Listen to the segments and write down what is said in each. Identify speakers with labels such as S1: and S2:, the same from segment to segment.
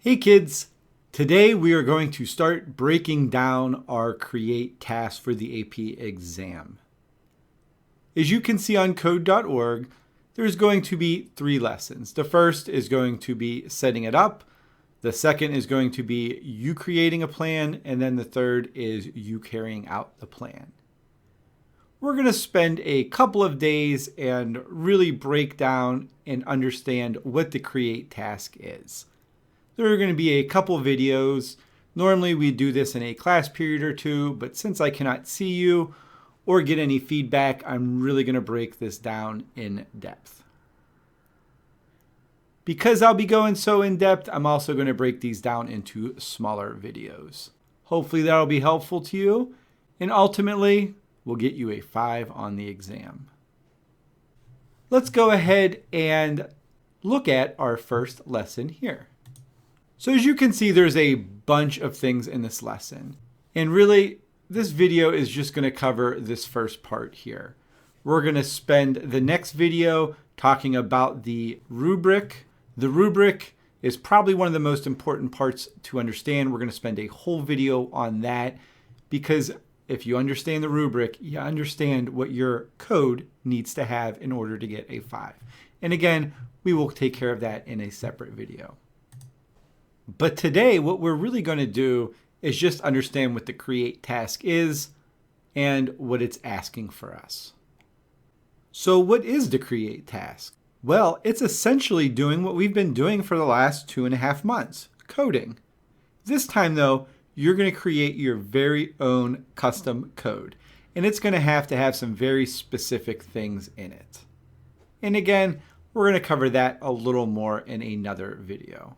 S1: Hey kids, today we are going to start breaking down our create task for the AP exam. As you can see on code.org, there's going to be 3 lessons. The first is going to be setting it up. The second is going to be you creating a plan. And then the third is you carrying out the plan. We're going to spend a couple of days and really break down and understand what the create task is. There are going to be a couple videos. Normally we do this in a class period or two, but since I cannot see you or get any feedback, I'm really going to break this down in depth. Because I'll be going so in depth, I'm also going to break these down into smaller videos. Hopefully that'll be helpful to you, and ultimately we'll get you a 5 on the exam. Let's go ahead and look at our first lesson here. So as you can see, there's a bunch of things in this lesson. And really, this video is just going to cover this first part here. We're going to spend the next video talking about the rubric. The rubric is probably one of the most important parts to understand. We're going to spend a whole video on that because if you understand the rubric, you understand what your code needs to have in order to get a 5. And again, we will take care of that in a separate video. But today, what we're really going to do is just understand what the create task is and what it's asking for us. So what is the create task? Well, it's essentially doing what we've been doing for the last 2.5 months, coding. This time though, you're going to create your very own custom code, and it's going to have some very specific things in it. And again, we're going to cover that a little more in another video.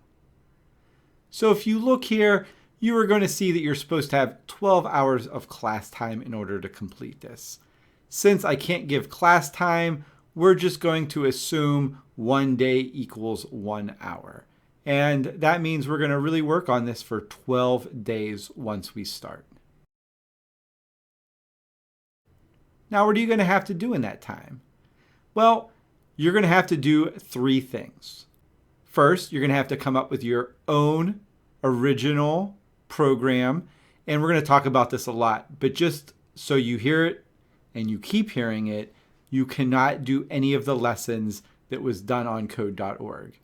S1: So if you look here, you are going to see that you're supposed to have 12 hours of class time in order to complete this. Since I can't give class time, we're just going to assume 1 day equals 1 hour. And that means we're going to really work on this for 12 days once we start. Now, what are you going to have to do in that time? Well, you're going to have to do 3 things. First, you're going to have to come up with your own original program. And we're going to talk about this a lot, but just so you hear it and you keep hearing it, you cannot do any of the lessons that was done on code.org.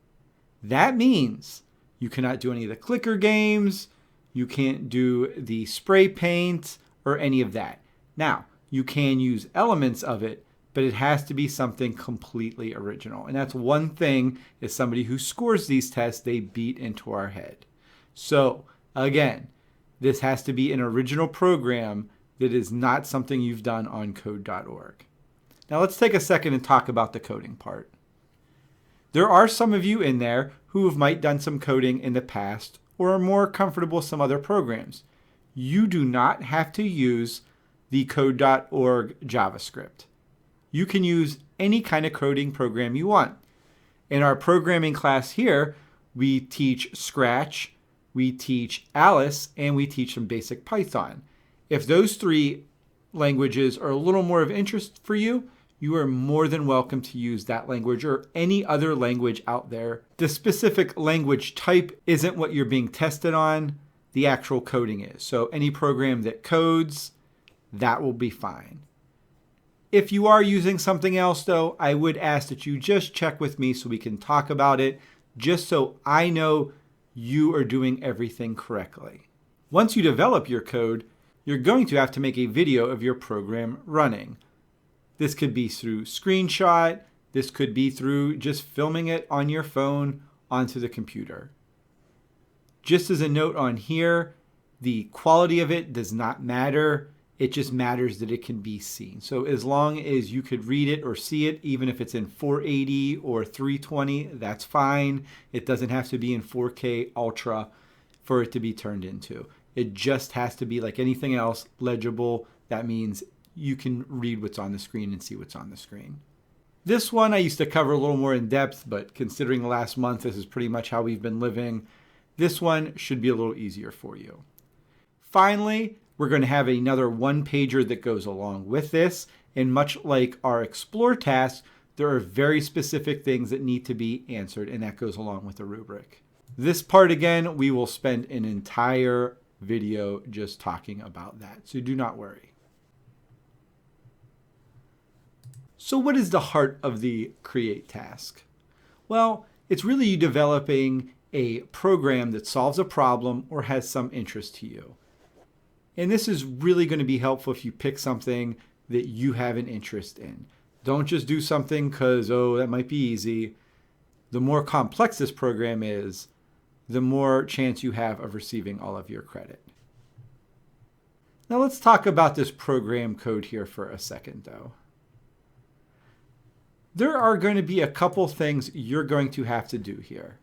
S1: That means you cannot do any of the clicker games, you can't do the spray paint or any of that. Now, you can use elements of it, but it has to be something completely original. And that's one thing as somebody who scores these tests, they beat into our head. So again, this has to be an original program that is not something you've done on code.org. Now let's take a second and talk about the coding part. There are some of you in there who have might done some coding in the past or are more comfortable with some other programs. You do not have to use the code.org JavaScript. You can use any kind of coding program you want. In our programming class here, we teach Scratch, we teach Alice, and we teach some basic Python. If those 3 languages are a little more of interest for you, you are more than welcome to use that language or any other language out there. The specific language type isn't what you're being tested on, the actual coding is. So any program that codes, that will be fine. If you are using something else though, I would ask that you just check with me so we can talk about it, just so I know you are doing everything correctly. Once you develop your code, you're going to have to make a video of your program running. This could be through screenshot, this could be through just filming it on your phone onto the computer. Just as a note on here, the quality of it does not matter. It just matters that it can be seen. So as long as you could read it or see it, even if it's in 480 or 320, that's fine. It doesn't have to be in 4K Ultra for it to be turned into. It just has to be like anything else, legible. That means you can read what's on the screen and see what's on the screen. This one I used to cover a little more in depth, but considering the last month, this is pretty much how we've been living. This one should be a little easier for you. Finally, we're going to have another 1-pager that goes along with this. And much like our explore task, there are very specific things that need to be answered, and that goes along with the rubric. This part again, we will spend an entire video just talking about that, so do not worry. So what is the heart of the create task? Well, it's really you developing a program that solves a problem or has some interest to you. And this is really going to be helpful if you pick something that you have an interest in. Don't just do something because, oh, that might be easy. The more complex this program is, the more chance you have of receiving all of your credit. Now let's talk about this program code here for a second though. There are going to be a couple things you're going to have to do here.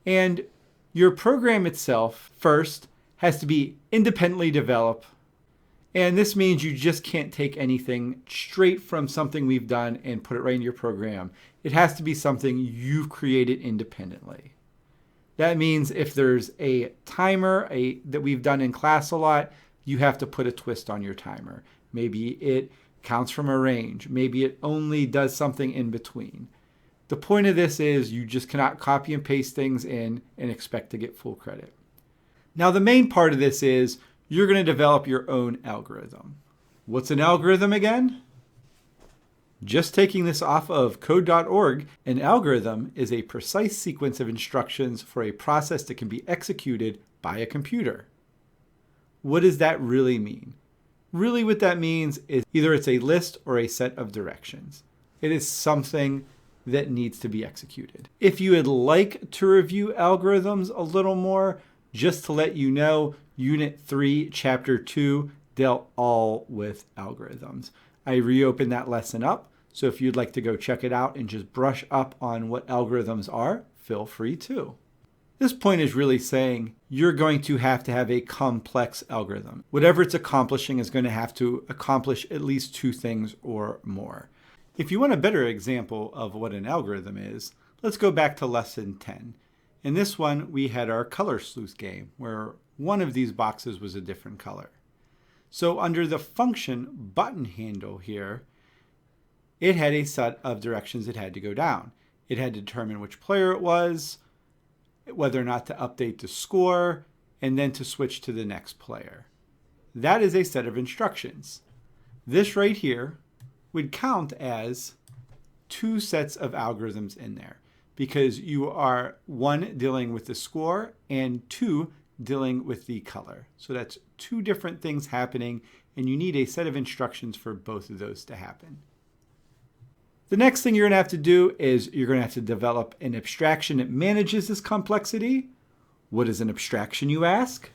S1: And your program itself, first, has to be independently developed. And this means you just can't take anything straight from something we've done and put it right in your program. It has to be something you've created independently. That means if there's a timer that we've done in class a lot, you have to put a twist on your timer. Maybe it counts from a range. Maybe it only does something in between. The point of this is you just cannot copy and paste things in and expect to get full credit. Now the main part of this is you're going to develop your own algorithm. What's an algorithm again? Just taking this off of code.org, an algorithm is a precise sequence of instructions for a process that can be executed by a computer. What does that really mean? Really what that means is either it's a list or a set of directions. It is something that needs to be executed. If you would like to review algorithms a little more, just to let you know, Unit 3, Chapter 2 dealt all with algorithms. I reopened that lesson up, so if you'd like to go check it out and just brush up on what algorithms are, feel free to. This point is really saying you're going to have a complex algorithm. Whatever it's accomplishing is going to have to accomplish at least two things or more. If you want a better example of what an algorithm is, let's go back to lesson 10. In this one, we had our color sleuth game where one of these boxes was a different color. So under the function button handle here, it had a set of directions it had to go down. It had to determine which player it was, whether or not to update the score, and then to switch to the next player. That is a set of instructions. This right here would count as two sets of algorithms in there because you are one, dealing with the score, and two, dealing with the color. So that's two different things happening, and you need a set of instructions for both of those to happen. The next thing you're going to have to do is you're going to have to develop an abstraction that manages this complexity. What is an abstraction, you ask?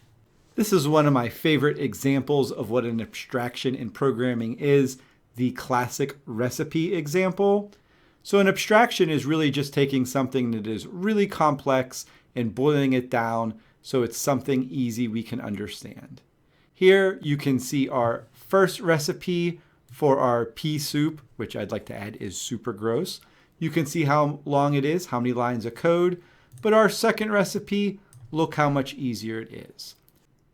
S1: This is one of my favorite examples of what an abstraction in programming is, the classic recipe example. So an abstraction is really just taking something that is really complex and boiling it down so it's something easy we can understand. Here you can see our first recipe for our pea soup, which I'd like to add is super gross. You can see how long it is, how many lines of code. But our second recipe, look how much easier it is.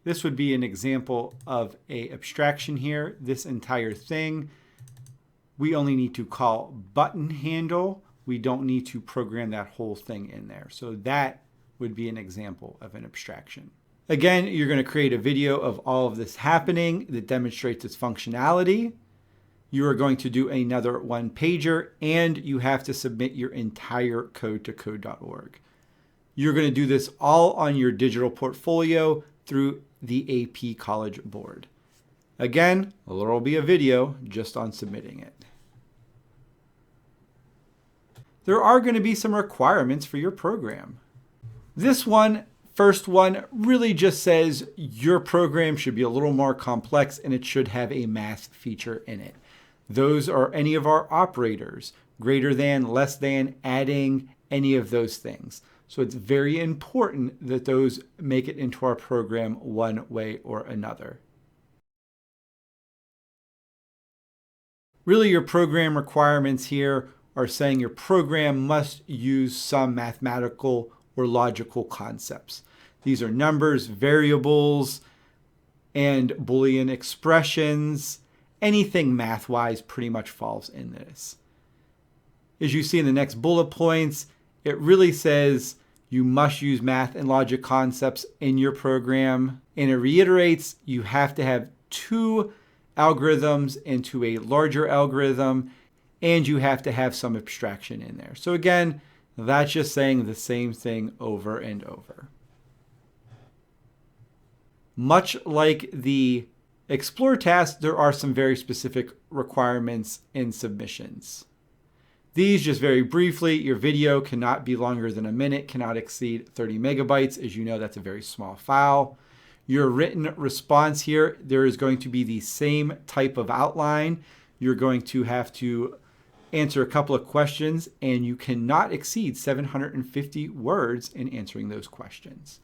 S1: This would be an example of an abstraction here. This entire thing, we only need to call button handle. We don't need to program that whole thing in there. So that would be an example of an abstraction. Again, you're going to create a video of all of this happening that demonstrates its functionality. You are going to do another one-pager, and you have to submit your entire code to code.org. You're going to do this all on your digital portfolio through the AP College Board. Again, there will be a video just on submitting it. There are going to be some requirements for your program. This one, first one, really just says your program should be a little more complex and it should have a math feature in it. Those are any of our operators, greater than, less than, adding, any of those things. So it's very important that those make it into our program one way or another. Really, your program requirements here are saying your program must use some mathematical or logical concepts. These are numbers, variables, and Boolean expressions. Anything math-wise pretty much falls in this. As you see in the next bullet points, it really says You must use math and logic concepts in your program. And it reiterates you have to have 2 algorithms into a larger algorithm, and you have to have some abstraction in there. So again, that's just saying the same thing over and over. Much like the Explore task, there are some very specific requirements in submissions. These, just very briefly, your video cannot be longer than a minute, cannot exceed 30 megabytes. As you know, that's a very small file. Your written response here, there is going to be the same type of outline. You're going to have to answer a couple of questions, and you cannot exceed 750 words in answering those questions.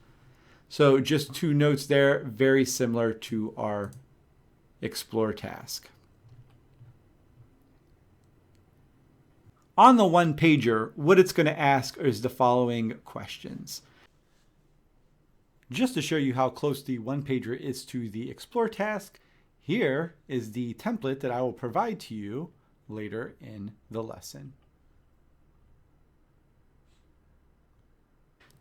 S1: So just 2 notes there, very similar to our Explore task. On the one-pager, what it's going to ask is the following questions. Just to show you how close the one-pager is to the Explore task, here is the template that I will provide to you later in the lesson.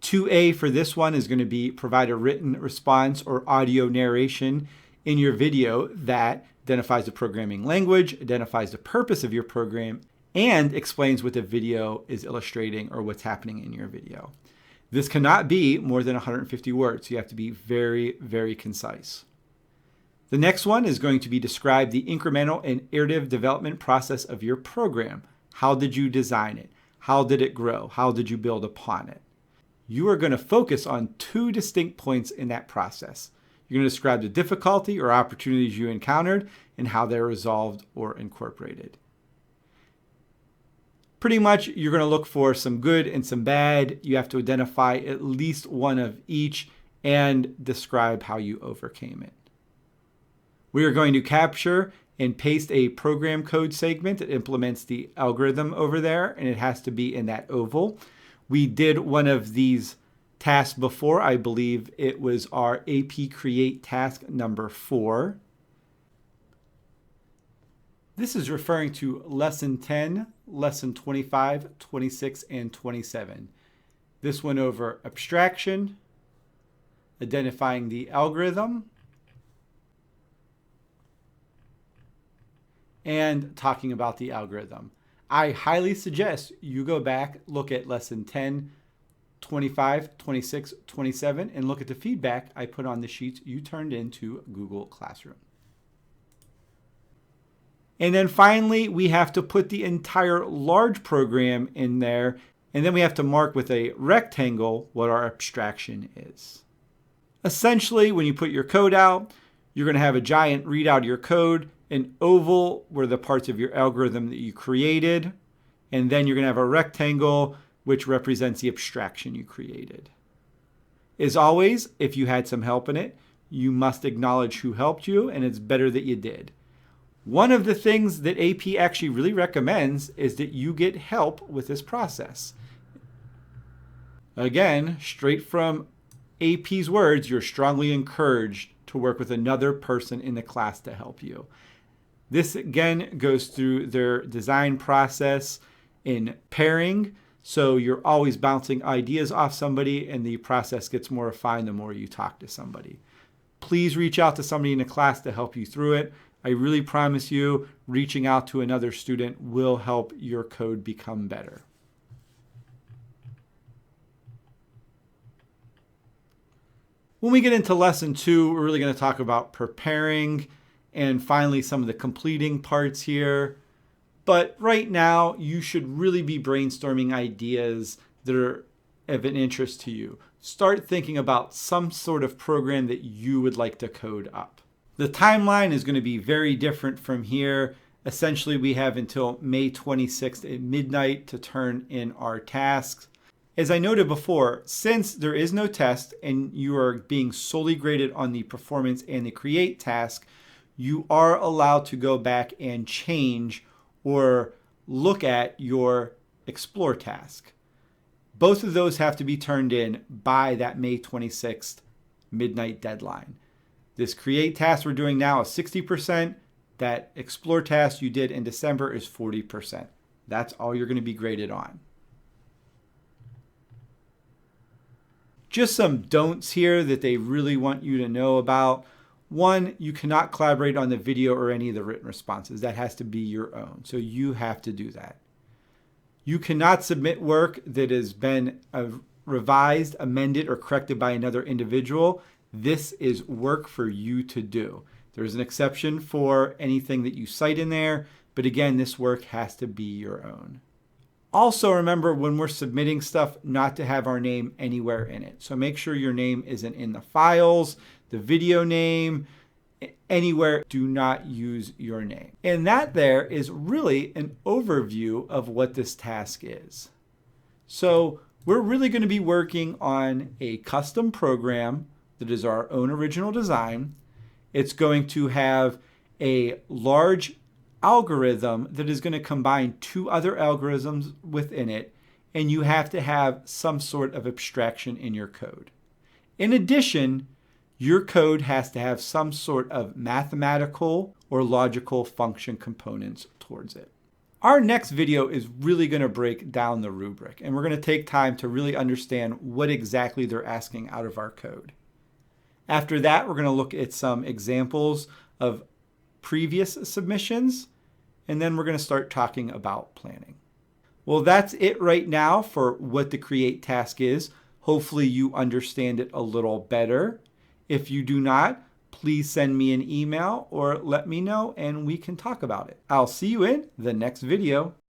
S1: 2A for this one is going to be provide a written response or audio narration in your video that identifies the programming language, identifies the purpose of your program, and explains what the video is illustrating or what's happening in your video. This cannot be more than 150 words. So you have to be very, very concise. The next one is going to be describe the incremental and iterative development process of your program. How did you design it? How did it grow? How did you build upon it? You are going to focus on 2 distinct points in that process. You're going to describe the difficulty or opportunities you encountered and how they're resolved or incorporated. Pretty much, you're going to look for some good and some bad. You have to identify at least one of each and describe how you overcame it. We are going to capture and paste a program code segment that implements the algorithm over there, and it has to be in that oval. We did one of these tasks before. I believe it was our AP Create task number 4. This is referring to lesson 10, lesson 25, 26, and 27. This went over abstraction, identifying the algorithm, and talking about the algorithm. I highly suggest you go back, look at lesson 10, 25, 26, 27, and look at the feedback I put on the sheets you turned into Google Classroom. And then finally, we have to put the entire large program in there, and then we have to mark with a rectangle what our abstraction is. Essentially, when you put your code out, you're going to have a giant readout of your code. An oval were the parts of your algorithm that you created, and then you're going to have a rectangle which represents the abstraction you created. As always, if you had some help in it, you must acknowledge who helped you, and it's better that you did. One of the things that AP actually really recommends is that you get help with this process. Again, straight from AP's words, you're strongly encouraged to work with another person in the class to help you. This again goes through their design process in pairing. So you're always bouncing ideas off somebody, and the process gets more refined the more you talk to somebody. Please reach out to somebody in the class to help you through it. I really promise you, reaching out to another student will help your code become better. When we get into lesson 2, we're really going to talk about preparing and finally some of the completing parts here. But right now, you should really be brainstorming ideas that are of an interest to you. Start thinking about some sort of program that you would like to code up. The timeline is going to be very different from here. Essentially, we have until May 26th at midnight to turn in our tasks. As I noted before, since there is no test and you are being solely graded on the performance and the create task, you are allowed to go back and change or look at your explore task. Both of those have to be turned in by that May 26th midnight deadline. This create task we're doing now is 60%. That explore task you did in December is 40%. That's all you're going to be graded on. Just some don'ts here that they really want you to know about. One, you cannot collaborate on the video or any of the written responses. That has to be your own. So you have to do that. You cannot submit work that has been revised, amended, or corrected by another individual. This is work for you to do. There's an exception for anything that you cite in there, but again, this work has to be your own. Also remember, when we're submitting stuff, not to have our name anywhere in it. So make sure your name isn't in the files, the video name, anywhere. Do not use your name. And that there is really an overview of what this task is. So we're really going to be working on a custom program that is our own original design. It's going to have a large algorithm that is going to combine two other algorithms within it, and you have to have some sort of abstraction in your code. In addition, your code has to have some sort of mathematical or logical function components towards it. Our next video is really going to break down the rubric, and we're going to take time to really understand what exactly they're asking out of our code. After that, we're going to look at some examples of previous submissions, and then we're going to start talking about planning. Well, that's it right now for what the create task is. Hopefully you understand it a little better. If you do not, please send me an email or let me know and we can talk about it. I'll see you in the next video.